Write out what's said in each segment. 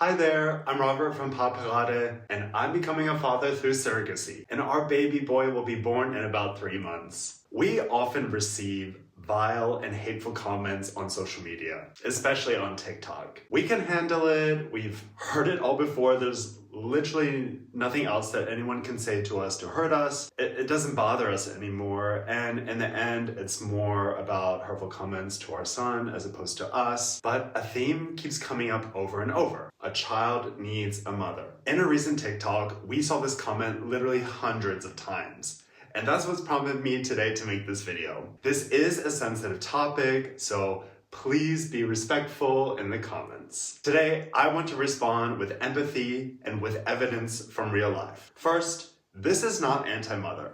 Hi there, I'm Robert from Fatherhood, and I'm becoming a father through surrogacy, and our baby boy will be born in about 3 months. We often receive vile and hateful comments on social media, especially on TikTok. We can handle it, we've heard it all before, there's literally nothing else that anyone can say to us to hurt us. It doesn't bother us anymore, and in the end, it's more about hurtful comments to our son as opposed to us. But a theme keeps coming up over and over. A child needs a mother. In a recent TikTok, we saw this comment literally hundreds of times. And that's what's prompted me today to make this video. This is a sensitive topic, so please be respectful in the comments. Today, I want to respond with empathy and with evidence from real life. First, this is not anti-mother.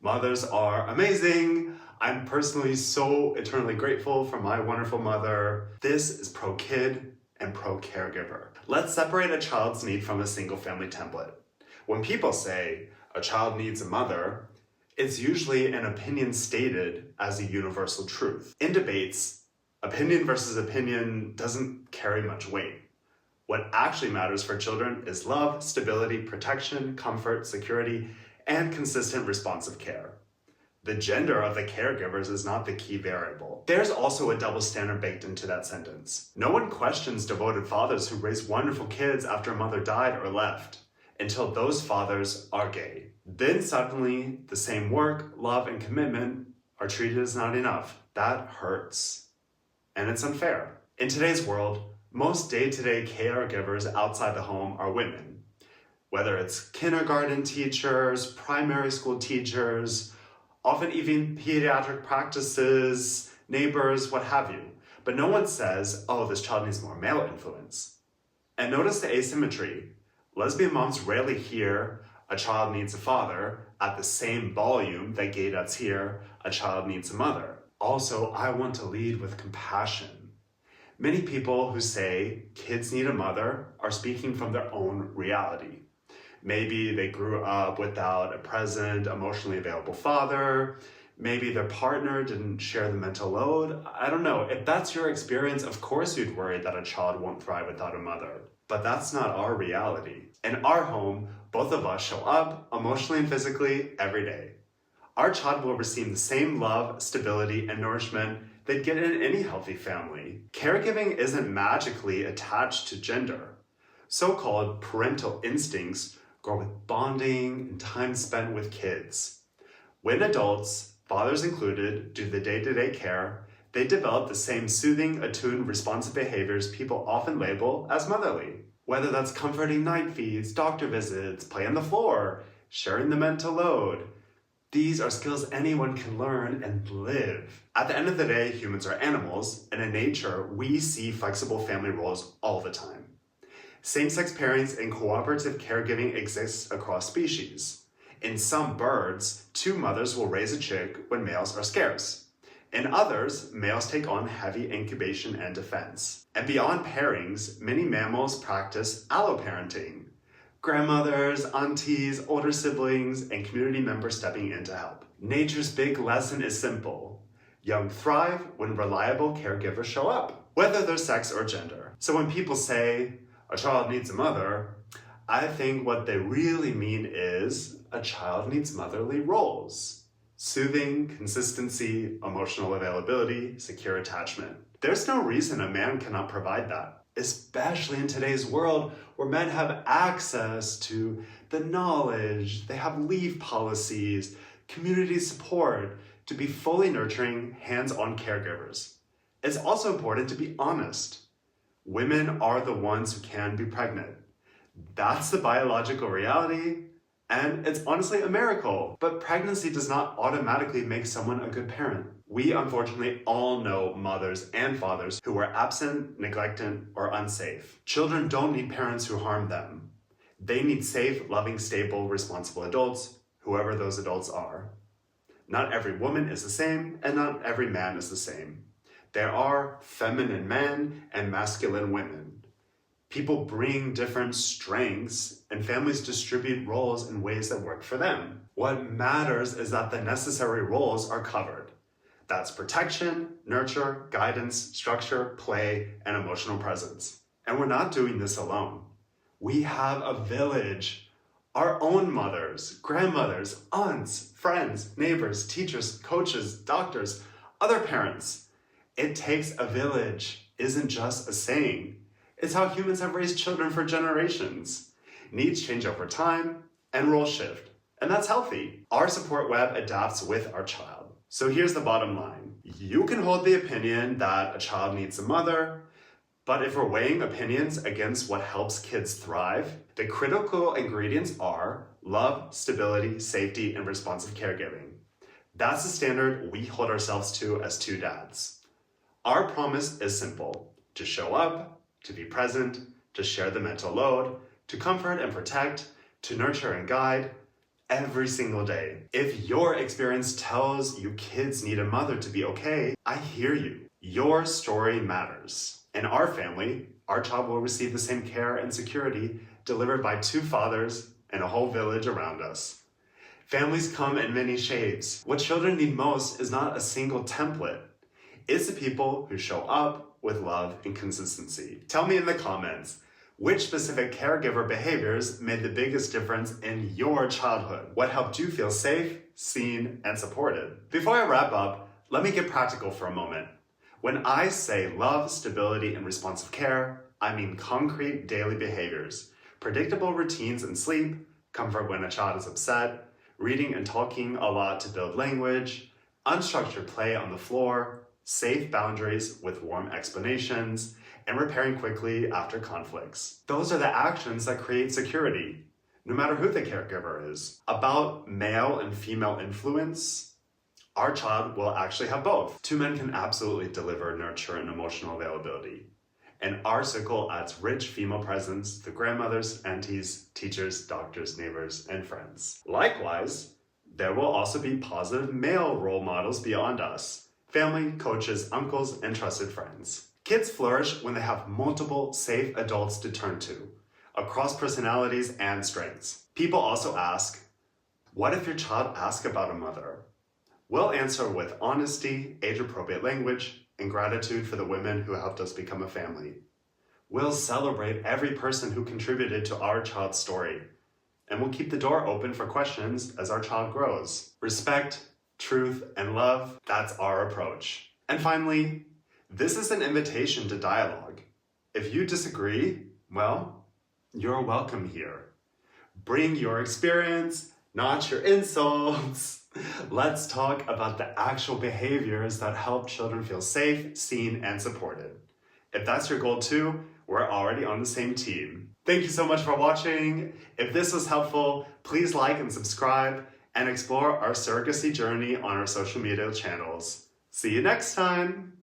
Mothers are amazing. I'm personally so eternally grateful for my wonderful mother. This is pro-kid and pro-caregiver. Let's separate a child's need from a single family template. When people say a child needs a mother, it's usually an opinion stated as a universal truth. In debates, opinion versus opinion doesn't carry much weight. What actually matters for children is love, stability, protection, comfort, security, and consistent responsive care. The gender of the caregivers is not the key variable. There's also a double standard baked into that sentence. No one questions devoted fathers who raise wonderful kids after a mother died or left, until those fathers are gay. Then suddenly, the same work, love, and commitment are treated as not enough. That hurts. And it's unfair. In today's world, most day-to-day caregivers outside the home are women. Whether it's kindergarten teachers, primary school teachers, often even pediatric practices, neighbors, what have you. But no one says, oh, this child needs more male influence. And notice the asymmetry. Lesbian moms rarely hear a child needs a father at the same volume that gay dads hear a child needs a mother. Also, I want to lead with compassion. Many people who say kids need a mother are speaking from their own reality. Maybe they grew up without a present, emotionally available father. Maybe their partner didn't share the mental load. I don't know. If that's your experience, of course you'd worry that a child won't thrive without a mother. But that's not our reality. In our home, both of us show up emotionally and physically every day. Our child will receive the same love, stability, and nourishment they'd get in any healthy family. Caregiving isn't magically attached to gender. So-called parental instincts grow with bonding and time spent with kids. When adults, fathers included, do the day-to-day care, they develop the same soothing, attuned, responsive behaviors people often label as motherly. Whether that's comforting night feeds, doctor visits, play on the floor, sharing the mental load. These are skills anyone can learn and live. At the end of the day, humans are animals, and in nature, we see flexible family roles all the time. Same-sex pairings and cooperative caregiving exists across species. In some birds, 2 mothers will raise a chick when males are scarce. In others, males take on heavy incubation and defense. And beyond pairings, many mammals practice alloparenting. Grandmothers, aunties, older siblings, and community members stepping in to help. Nature's big lesson is simple. Young thrive when reliable caregivers show up, whether they're sex or gender. So when people say, a child needs a mother, I think what they really mean is a child needs motherly roles. Soothing, consistency, emotional availability, secure attachment. There's no reason a man cannot provide that, especially in today's world where men have access to the knowledge, they have leave policies, community support to be fully nurturing, hands-on caregivers. It's also important to be honest. Women are the ones who can be pregnant. That's the biological reality, and it's honestly a miracle. But pregnancy does not automatically make someone a good parent. We unfortunately all know mothers and fathers who are absent, neglected, or unsafe. Children don't need parents who harm them. They need safe, loving, stable, responsible adults, whoever those adults are. Not every woman is the same, and not every man is the same. There are feminine men and masculine women. People bring different strengths, and families distribute roles in ways that work for them. What matters is that the necessary roles are covered. That's protection, nurture, guidance, structure, play, and emotional presence. And we're not doing this alone. We have a village. Our own mothers, grandmothers, aunts, friends, neighbors, teachers, coaches, doctors, other parents. It takes a village isn't just a saying. It's how humans have raised children for generations. Needs change over time and roles shift. And that's healthy. Our support web adapts with our child. So here's the bottom line. You can hold the opinion that a child needs a mother, but if we're weighing opinions against what helps kids thrive, the critical ingredients are love, stability, safety, and responsive caregiving. That's the standard we hold ourselves to as two dads. Our promise is simple: to show up, to be present, to share the mental load, to comfort and protect, to nurture and guide, every single day. If your experience tells you kids need a mother to be okay, I hear you. Your story matters. In our family, our child will receive the same care and security delivered by two fathers and a whole village around us. Families come in many shades. What children need most is not a single template. It's the people who show up with love and consistency. Tell me in the comments, which specific caregiver behaviors made the biggest difference in your childhood? What helped you feel safe, seen, and supported? Before I wrap up, let me get practical for a moment. When I say love, stability, and responsive care, I mean concrete daily behaviors, predictable routines and sleep, comfort when a child is upset, reading and talking a lot to build language, unstructured play on the floor, safe boundaries with warm explanations, and repairing quickly after conflicts. Those are the actions that create security, no matter who the caregiver is. About male and female influence, our child will actually have both. Two men can absolutely deliver nurture and emotional availability. And our circle adds rich female presence to grandmothers, aunties, teachers, doctors, neighbors, and friends. Likewise, there will also be positive male role models beyond us: family, coaches, uncles, and trusted friends. Kids flourish when they have multiple safe adults to turn to, across personalities and strengths. People also ask, what if your child asks about a mother? We'll answer with honesty, age-appropriate language, and gratitude for the women who helped us become a family. We'll celebrate every person who contributed to our child's story, and we'll keep the door open for questions as our child grows. Respect, truth, and love, that's our approach. And finally, this is an invitation to dialogue. If you disagree, well, you're welcome here. Bring your experience, not your insults. Let's talk about the actual behaviors that help children feel safe, seen, and supported. If that's your goal too, we're already on the same team. Thank you so much for watching. If this was helpful, please like and subscribe and explore our surrogacy journey on our social media channels. See you next time.